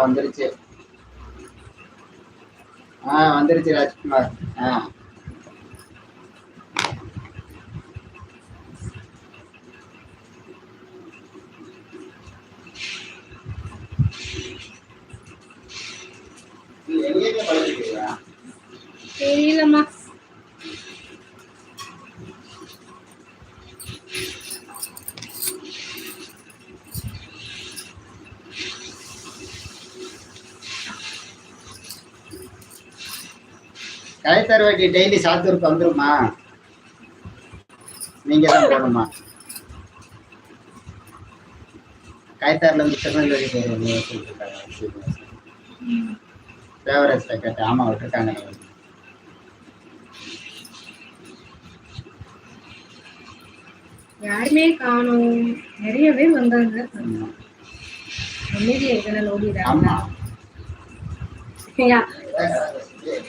வந்துருச்சு. வந்துருச்சு ராஜ்குமார். தெரியலம்மா. கயத்தர்வாட்டி டெய்லி சாத்தூருக்கு வந்துருமா? நீங்க தான் போகணுமா? கயத்தார்ல இருந்து திருநெல்வேலி போயிருக்காங்க. தேவராஜ் கேட்டேன். ஆமா விட்டுருக்காங்க. யாருமே காணும். நிறைய பேர் வந்தாங்க.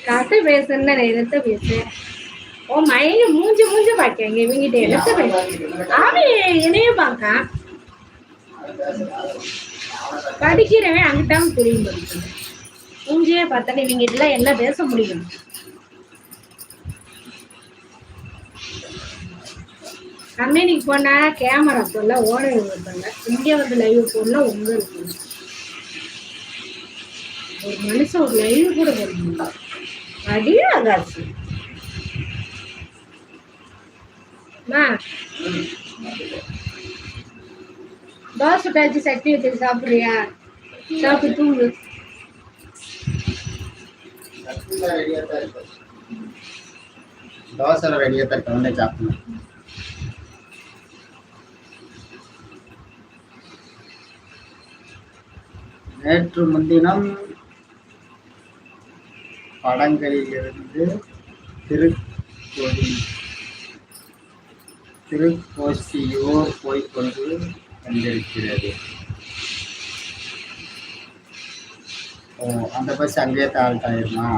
கதை பேசுன்னு என்னத்த பேசு. ஓ மயங்க மூஞ்ச மூஞ்ச பாக்கங்க இவங்கிட்ட என்னத்த பேச. அவன் என்னைய பாக்கா படிக்கிறவன் அங்கிட்டாம புரியும் படிக்கணும். மூஞ்சியே பார்த்தாலே இவங்கிட்ட எல்லாம் என்ன பேச முடியும்? கம்பெனிக்கு போனா கேமரா போடல, ஓனர் இருப்பாங்க. இங்கே வந்து லைவ் போடல, உங்க இருக்கு. ஒரு மனுஷன் ஒரு லைவ் கூட போடணும். அடியே ஆகாச்சு. தோசை காய்ச்சி சட்னி வச்சு சாப்பிடுறியா? சாப்பிட்டு தூங்கு. தோசை ரெடியா தான் இருக்க, வந்து சாப்பிடணும். நேற்று முன்தினம் படங்களிலிருந்து திருக்கோசியூர் போய்கொண்டு வந்திருக்கிறது. அந்த பஸ் அங்கேயே தாழ்ட் ஆயிருமா?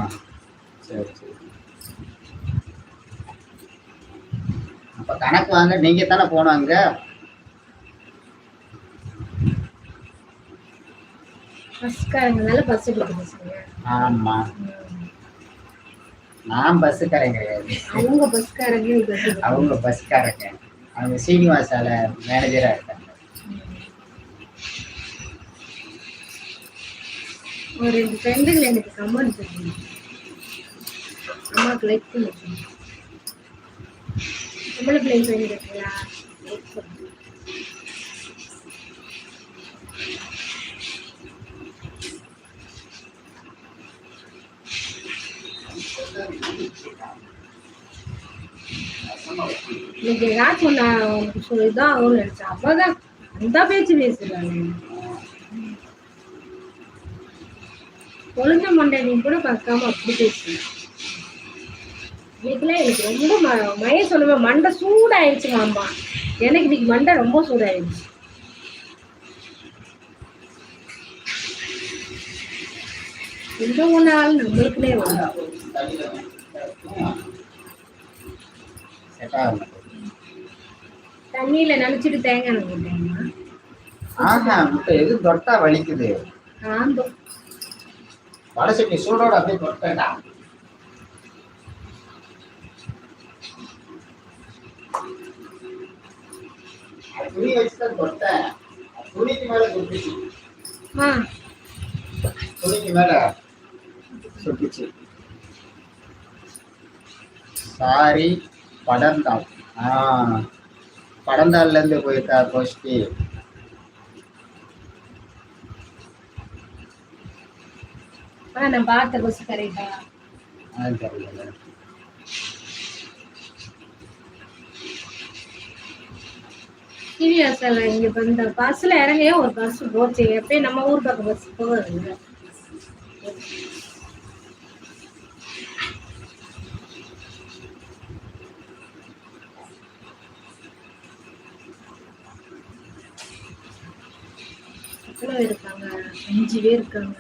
சரி சரி. அப்ப கணக்கு வாங்க, நீங்க தானே போனோம் அங்க. ஆமா, நான் பஸ்ஸுக்காரங்க கிடையாது. அவங்க பஸ்காரங்க. அவங்க சீனிவாசால மேனேஜரா இருக்காங்க. ஒரு 2 ஃப்ரெண்டுகள் எனக்கு கமெண்ட் பண்ணுங்க. அம்மாக்கு லைக் பண்ணுங்க. நம்மளுக்கு லைக் பண்ணிருக்கீங்களா? லைக் பண்ணுங்க. இன்னைக்கு ஏதாச்சும் நான் உனக்கு சொல்லிதான் அவனு நினைச்சேன். அப்பதான் அந்த பேச்சு பேசுறாங்க. கொழுந்த மண்டை நீ கூட பார்க்காம அப்படி பேசுறேன். இன்னைக்குலாம் எனக்கு ரொம்ப மய சொல்லுவேன், மண்டை சூடாயிடுச்சுங்க. அம்மா எனக்கு இன்னைக்கு மண்டை ரொம்ப சூடாயிடுச்சு. எந்த ஒன்னாலும் நம்மளுக்குனே வரும். தண்ணியில நினைச்சிட்டு தேங்காய் போட்டேன். எது தொட்டா வலிக்குது. வடை சட்னி சூடோட அப்படியே தொட்டா. துணி வச்சுதான் தொட்டேன். துணிக்கு மேல சுட்டுச்சு. துணிக்கு மேல சுட்டுச்சு. சாரி படர்ந்தாள். படந்தாள்ல இருந்து போயிருக்கா கோஷ்டி. நான் பார்த்த பஸ் கரெக்டா? சீரியஸா இங்க இந்த பஸ்ல இறங்கியே ஒரு பஸ் போச்சு. எப்பயும் நம்ம ஊர் பக்கம் பஸ் போகுது. இருக்காங்க 5 பேர் இருக்காங்க.